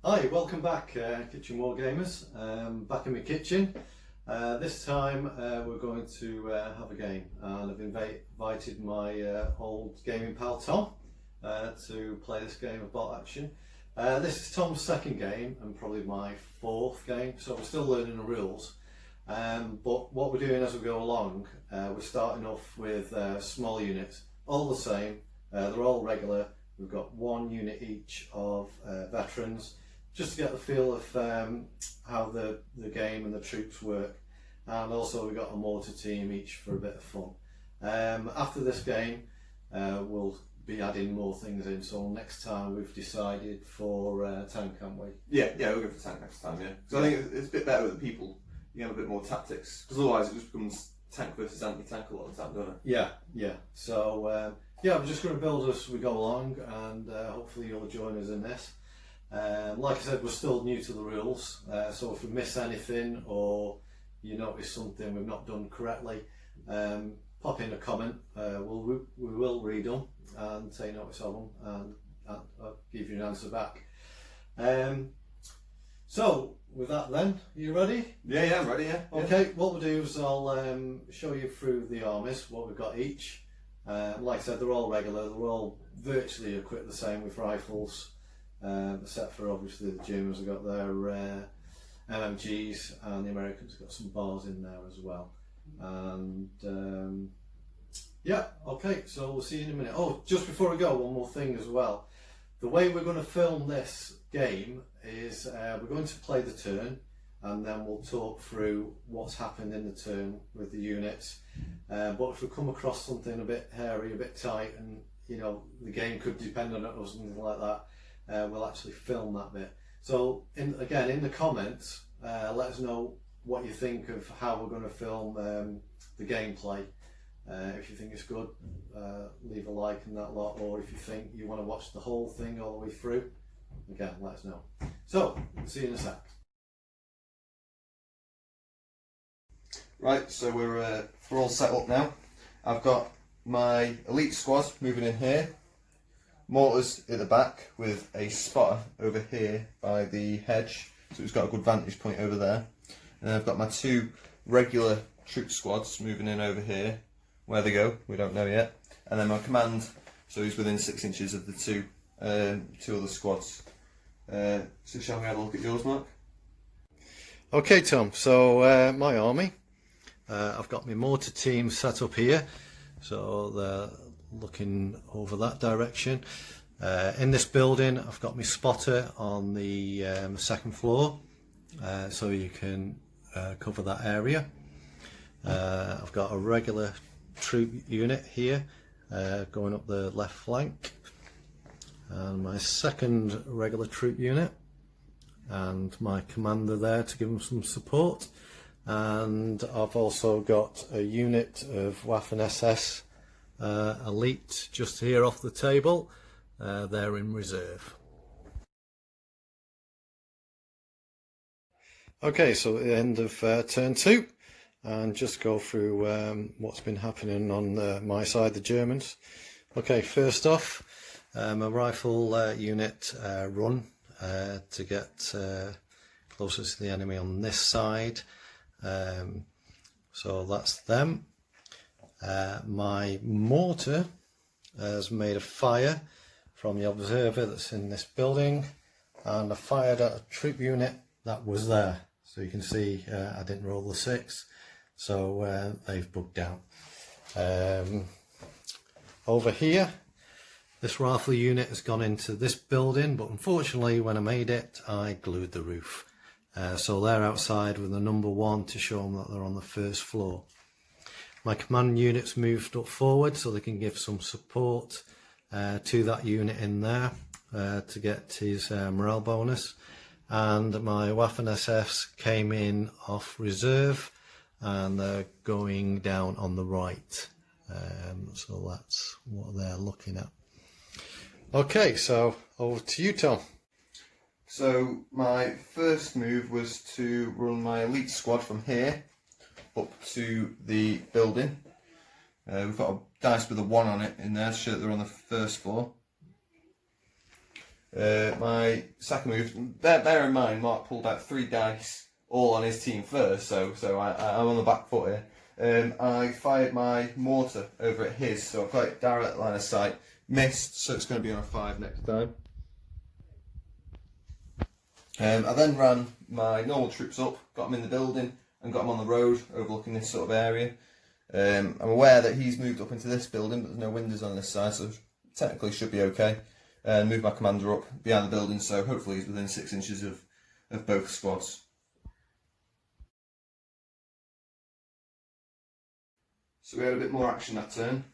Hi, welcome back Kitchen War Gamers. Back in my kitchen. This time we're going to have a game, and I've invited my old gaming pal Tom to play this game of Bolt Action. This is Tom's second game and probably my fourth game, so we're still learning the rules. But what we're doing as we go along, we're starting off with small units, all the same. They're all regular. We've got one unit each of veterans, just to get the feel of how the game and the troops work. And also we've got a mortar team each for a bit of fun. After this game we'll be adding more things in, so next time we've decided for tank, haven't we? Yeah, we'll go for tank next time, yeah. Because I think it's a bit better with the people. You have a bit more tactics, because otherwise it just becomes tank versus anti-tank a lot of the time, doesn't it? Yeah. So yeah, we're just going to build as we go along, and hopefully you'll join us in this. Like I said, we're still new to the rules, so if we miss anything or you notice something we've not done correctly, pop in a comment. We will read them and take notice of them, and I'll give you an answer back. So with that then, you ready? Yeah, I'm ready, yeah. Okay, what we'll do is I'll show you through the armies, what we've got each. Like I said, they're all regular, they're all virtually equipped the same with rifles, except for obviously the Germans have got their MMGs, and the Americans have got some bars in there as well. And yeah, okay, so we'll see you in a minute. Oh, just before I go, one more thing as well. The way we're going to film this game is we're going to play the turn, and then we'll talk through what's happened in the turn with the units. But if we come across something a bit hairy, a bit tight, and you know the game could depend on it or something like that, we'll actually film that bit. So again, in the comments, let us know what you think of how we're going to film the gameplay. If you think it's good, leave a like and that lot, or if you think you want to watch the whole thing all the way through, again, let us know. So, see you in a sec. Right, so we're all set up now. I've got my elite squad moving in here, mortars at the back with a spotter over here by the hedge, so it's got a good vantage point over there. And I've got my two regular troop squads moving in over here. Where they go, we don't know yet. And then my command, so he's within 6 inches of the two other squads. So shall we have a look at yours, Mark? Okay, Tom, so my army, I've got my mortar team set up here, so they're looking over that direction. In this building I've got my spotter on the second floor, so you can cover that area. I've got a regular troop unit here going up the left flank, and my second regular troop unit, and my commander there to give them some support. And I've also got a unit of Waffen SS elite just here off the table. They're in reserve. Okay, so at the end of turn 2, and just go through what's been happening on my side, the Germans. Okay, first off, a rifle unit run to get closer to the enemy on this side. So that's them. My mortar has made a fire from the observer that's in this building, and I fired at a troop unit that was there. So you can see I didn't roll the 6, so they've bugged out. Over here, this rifle unit has gone into this building, but unfortunately when I made it I glued the roof. So they're outside with the number 1 to show them that they're on the first floor. My command unit's moved up forward so they can give some support to that unit in there to get his morale bonus. And my Waffen SFs came in off reserve, and they're going down on the right. So that's what they're looking at. Okay, so over to you, Tom. So my first move was to run my elite squad from here up to the building. We've got a dice with a 1 on it in there to show that they're on the first floor. My second move, bear in mind, Mark pulled out 3 dice, all on his team first, so I'm on the back foot here. I fired my mortar over at his, so I've got it direct line of sight, missed, so it's going to be on a 5 next time. I then ran my normal troops up, got them in the building, and got them on the road overlooking this sort of area. I'm aware that he's moved up into this building, but there's no windows on this side, so technically should be okay. Move my commander up behind the building, so hopefully he's within 6 inches of both squads. So we had a bit more action that turn.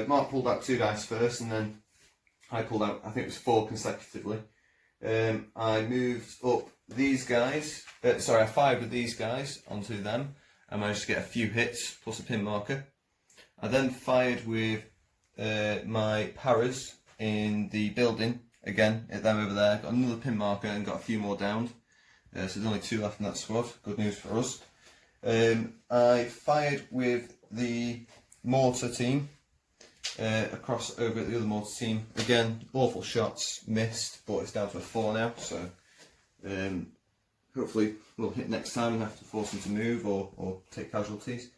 Mark pulled out 2 dice first, and then I pulled out, I think it was 4 consecutively. I moved up these guys, I fired with these guys onto them. I managed to get a few hits, plus a pin marker. I then fired with my paras in the building, again, at them over there, got another pin marker and got a few more downed. So there's only 2 left in that squad, good news for us. I fired with the mortar team, across over at the other mortar team. Again, awful shots, missed, but it's down to a 4 now, so hopefully we'll hit next time and have to force them to move or take casualties.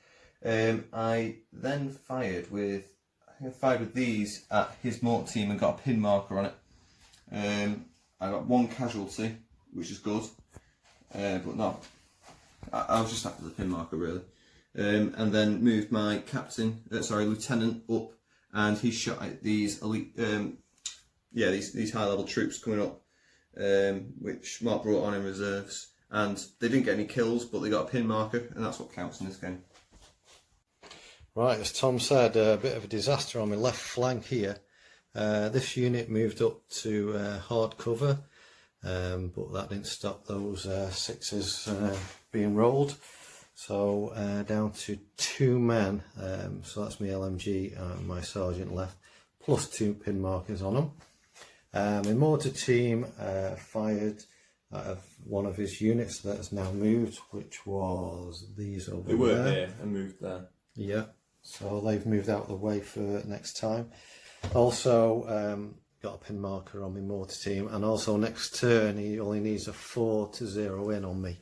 I then fired with these at his mortar team and got a pin marker on it. I got 1 casualty, which is good, but not. I was just after the pin marker really. And then moved my lieutenant up, and he shot at these elite, these high level troops coming up, which Mark brought on in reserves, and they didn't get any kills, but they got a pin marker, and that's what counts in this game. Right, as Tom said, a bit of a disaster on my left flank here. This unit moved up to hard cover, but that didn't stop those 6s being rolled. So down to 2 men, so that's my LMG and my sergeant left, plus 2 pin markers on them. My mortar team fired out of one of his units that has now moved, which was these over there. They were there and moved there. Yeah, so they've moved out of the way for next time. Also got a pin marker on my mortar team, and also next turn he only needs a 4 to 0 in on me.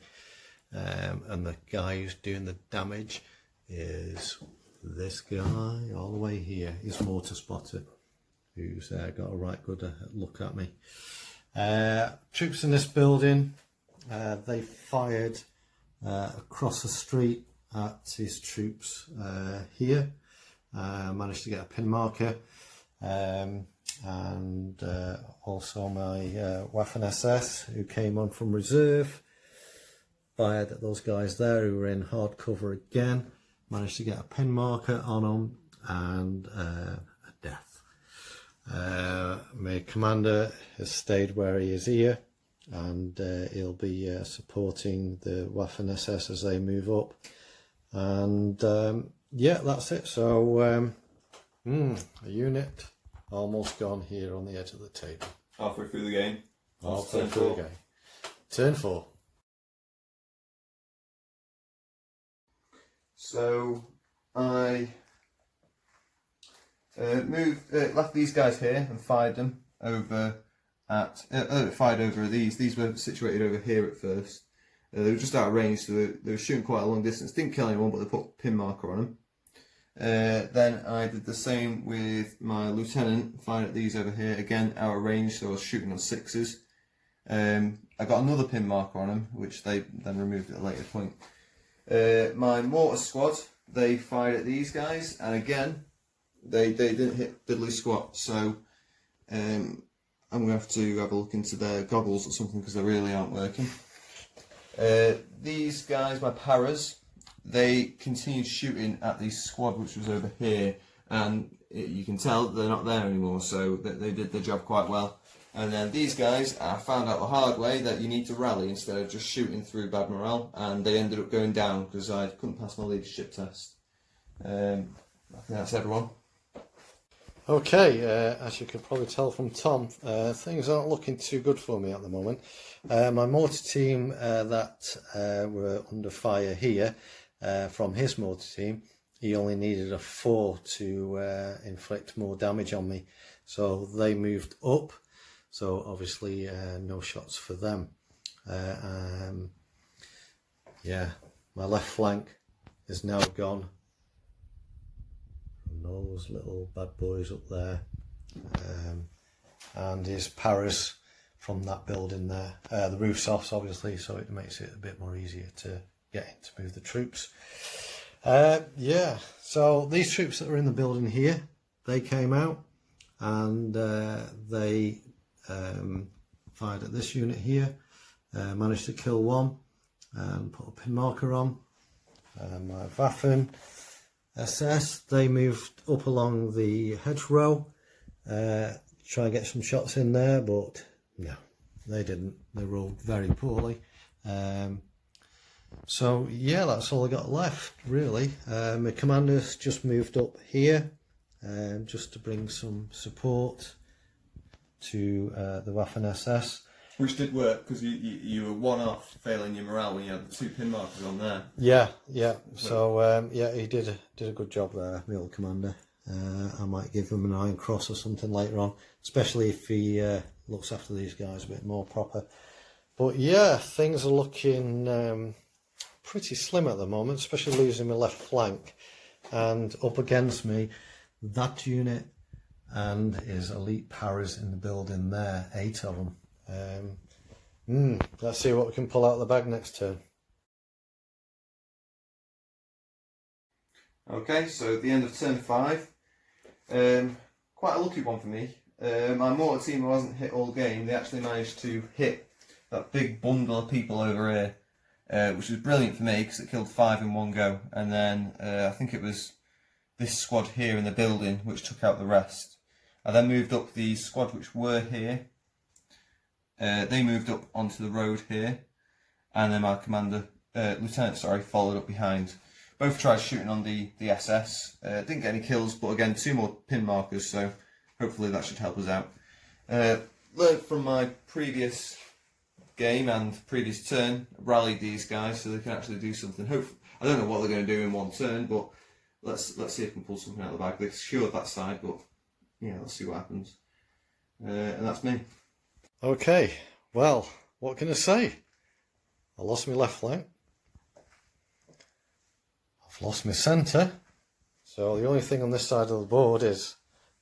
And the guy who's doing the damage is this guy all the way here. He's mortar spotter, who's got a right good look at me. Troops in this building, they fired across the street at his troops here. Managed to get a pin marker, and also my Waffen SS, who came on from reserve, fired at those guys there who were in hard cover again. Managed to get a pin marker on them and a death. My commander has stayed where he is here, and he'll be supporting the Waffen SS as they move up. And yeah, that's it. So a unit almost gone here on the edge of the table. Halfway through the game. Halfway through the game. Turn 4. So I left these guys here and fired them over at fired over these. These were situated over here at first. They were just out of range, so they were shooting quite a long distance. Didn't kill anyone, but they put a pin marker on them. Then I did the same with my lieutenant. Fired at these over here again, out of range, so I was shooting on 6s. I got another pin marker on them, which they then removed at a later point. My mortar squad, they fired at these guys, and again they didn't hit diddly squat, so I'm going to have a look into their goggles or something, because they really aren't working. These guys, my paras, they continued shooting at the squad which was over here, and you can tell they're not there anymore, so they did their job quite well. And then these guys, I found out the hard way that you need to rally instead of just shooting through bad morale, and they ended up going down because I couldn't pass my leadership test. I think that's everyone. Okay, as you can probably tell from Tom, things aren't looking too good for me at the moment. My mortar team that were under fire here from his mortar team, he only needed a 4 to inflict more damage on me, so they moved up. so obviously no shots for them. Yeah, my left flank is now gone. And those little bad boys up there, and his paras from that building there. The roof's off, obviously, so it makes it a bit more easier to get in to move the troops. Yeah, so these troops that are in the building here, they came out and they fired at this unit here, managed to kill one and put a pin marker on. My Waffen SS, they moved up along the hedgerow, try and get some shots in there, but no, they didn't. They rolled very poorly. So yeah, that's all I got left really. My commanders just moved up here just to bring some support to the Waffen SS. Which did work, because you were one off failing your morale when you had the 2 pin markers on there. Yeah. So yeah, he did a good job there, my old commander. I might give him an Iron Cross or something later on, especially if he looks after these guys a bit more proper. But yeah, things are looking pretty slim at the moment, especially losing my left flank. And up against me, that unit and his elite paras in the building there, 8 of them. Let's see what we can pull out of the bag next turn. Okay, so at the end of turn 5, quite a lucky one for me. My mortar team who hasn't hit all game, they actually managed to hit that big bundle of people over here, which was brilliant for me because it killed 5 in one go. And then I think it was this squad here in the building which took out the rest. I then moved up the squad which were here. They moved up onto the road here, and then my commander, lieutenant, followed up behind. Both tried shooting on the SS, didn't get any kills, but again 2 more pin markers, so hopefully that should help us out. Learned from my previous game and previous turn, rallied these guys so they can actually do something. Hopefully, I don't know what they're going to do in one turn, but let's see if we can pull something out of the bag. They secured that side, but yeah, let's see what happens. And that's me. Okay, well, what can I say? I lost my left flank. I've lost my centre. So the only thing on this side of the board is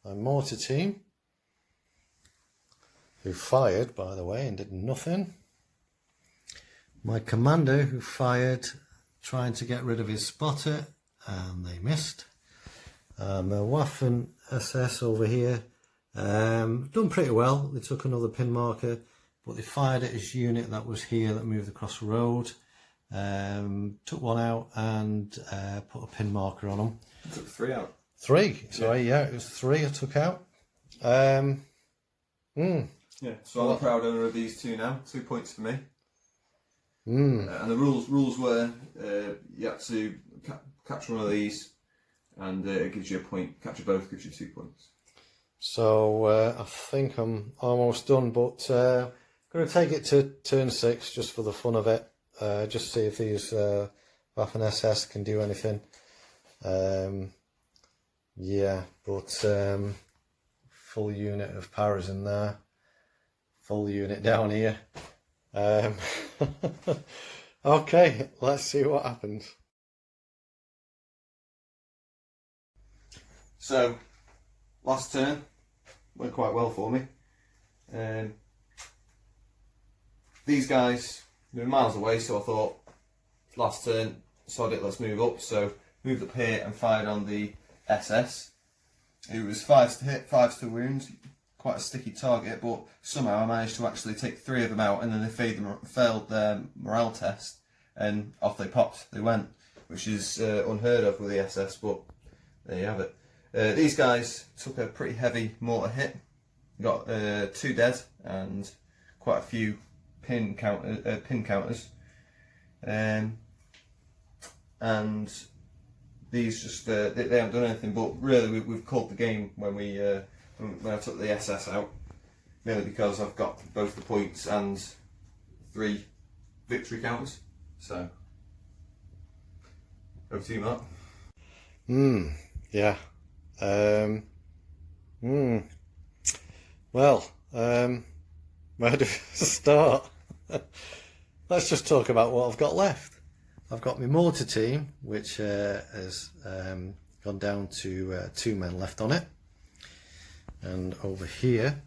my mortar team, who fired, by the way, and did nothing. My commander, who fired, trying to get rid of his spotter, and they missed. My Waffen SS over here, done pretty well. They took another pin marker, but they fired at his unit that was here that moved across the road. Took one out and put a pin marker on them. You took 3 out. 3, sorry, yeah, it was 3 I took out. Yeah, so I'm a proud owner of these 2 now. 2 points for me. And the rules were you had to capture one of these, and it gives you a point. Capture both gives you 2 points. So I think I'm almost done, but going to take it to turn 6 just for the fun of it. Just see if these Waffen SS can do anything. Yeah, but full unit of paras in there, full unit down here. Okay, let's see what happens. So, last turn went quite well for me. These guys were miles away, so I thought, last turn, sod it, let's move up. So, moved up here and fired on the SS. It was 5 to hit, 5 to wound, quite a sticky target, but somehow I managed to actually take 3 of them out, and then they failed their morale test, and off they popped, they went, which is unheard of with the SS, but there you have it. These guys took a pretty heavy mortar hit, got 2 dead and quite a few pin counters, and these just they haven't done anything. But really, we've called the game when I took the SS out, mainly because I've got both the points and 3 victory counters. So over to you, Mark. Yeah. Well, Where do we start? Let's just talk about what I've got left. I've got my mortar team, which has gone down to 2 men left on it. And over here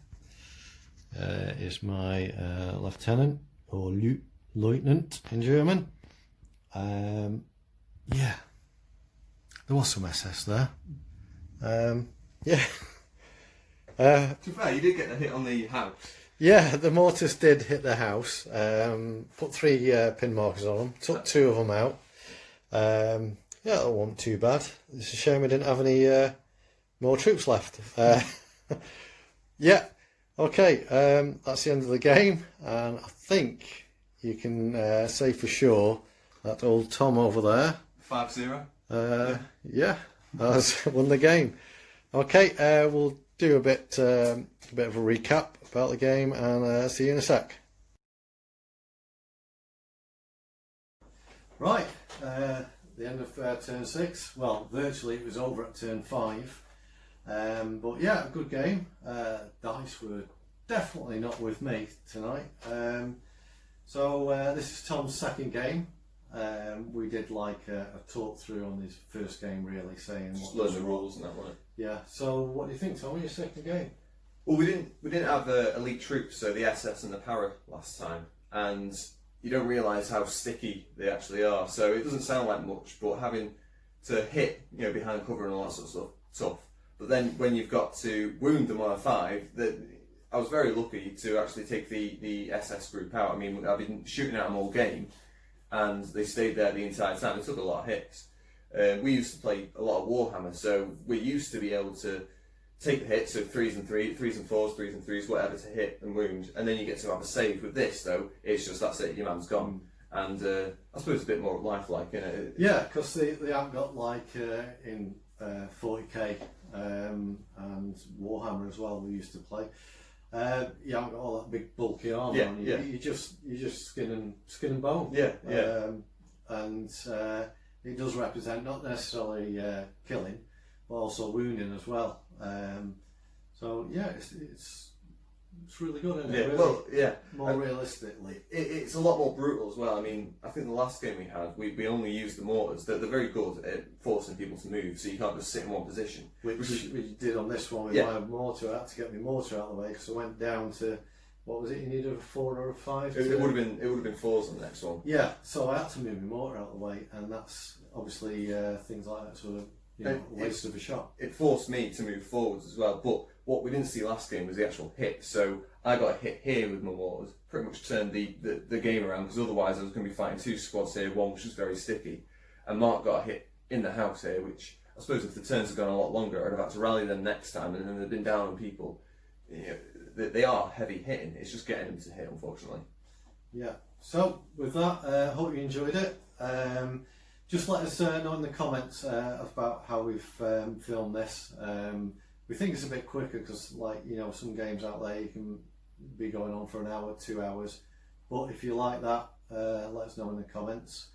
is my lieutenant, or Lieutenant in German. Yeah, there was some SS there. Yeah. To be fair, you did get the hit on the house. Yeah, the mortars did hit the house. Put 3 pin markers on them. Took 2 of them out. Yeah, that wasn't too bad. It's a shame I didn't have any more troops left. Yeah, okay. That's the end of the game, and I think you can say for sure that old Tom over there, 5-0. yeah, has won the game. Okay, we'll do a bit of a recap about the game, and see you in a sec. Right, the end of turn 6. Well, virtually it was over at turn 5. But yeah, a good game. Dice were definitely not with me tonight. So this is Tom's second game. We did like a talk through on his first game, really saying Just learn the rules and that, wasn't it? Yeah. So what do you think, Tom? Your second game? Well, we didn't have elite troops, so the SS and the Para last time, and you don't realise how sticky they actually are. So it doesn't sound like much, but having to hit, behind cover and all that sort of stuff, tough. But then when you've got to wound them on a 5, I was very lucky to actually take the SS group out. I mean, I've been shooting at them all game, and they stayed there the entire time. They took a lot of hits. We used to play a lot of Warhammer, so we used to be able to take the hits, so 3s and 4s, 3s and 3s, whatever, to hit and wound, and then you get to have a save. With this, though, it's just that's it, your man's gone. And I suppose a bit more lifelike, innit? Yeah, because they haven't got like in 40k and Warhammer as well. We used to play. You haven't got all that big bulky armor on you. Yeah. You just skin and bone. Yeah. And it does represent not necessarily killing, but also wounding as well. So yeah, it's really good, isn't it? Yeah, Really, well, yeah. more realistically. It's a lot more brutal as well. I mean, I think the last game we had, we only used the mortars. They're very good at forcing people to move, so you can't just sit in one position. Which we did on this one with my mortar. I had to get my mortar out of the way because I went down to, what was it? You needed a 4 or a 5. It would have been 4s on the next one. Yeah, so I had to move my mortar out of the way, and that's obviously things like that sort of waste of a shot. It forced me to move forwards as well. But what we didn't see last game was the actual hit. So I got a hit here with my mortars, pretty much turned the game around, because otherwise I was going to be fighting 2 squads here, one which was very sticky, and Mark got a hit in the house here, which I suppose if the turns had gone a lot longer, I'd have had to rally them next time, and then they'd been down on people. They are heavy hitting. It's just getting them to hit, unfortunately. Yeah. So with that, hope you enjoyed it. Just let us know in the comments about how we've filmed this. We think it's a bit quicker because, some games out there you can be going on for an hour, 2 hours. But if you like that, let us know in the comments.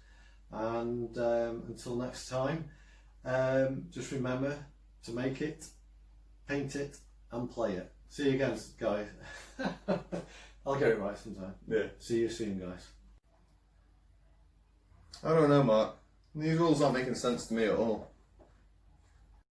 And until next time, just remember to make it, paint it, and play it. See you again, guys. I'll get it right sometime. Yeah. See you soon, guys. I don't know, Mark. These rules aren't making sense to me at all.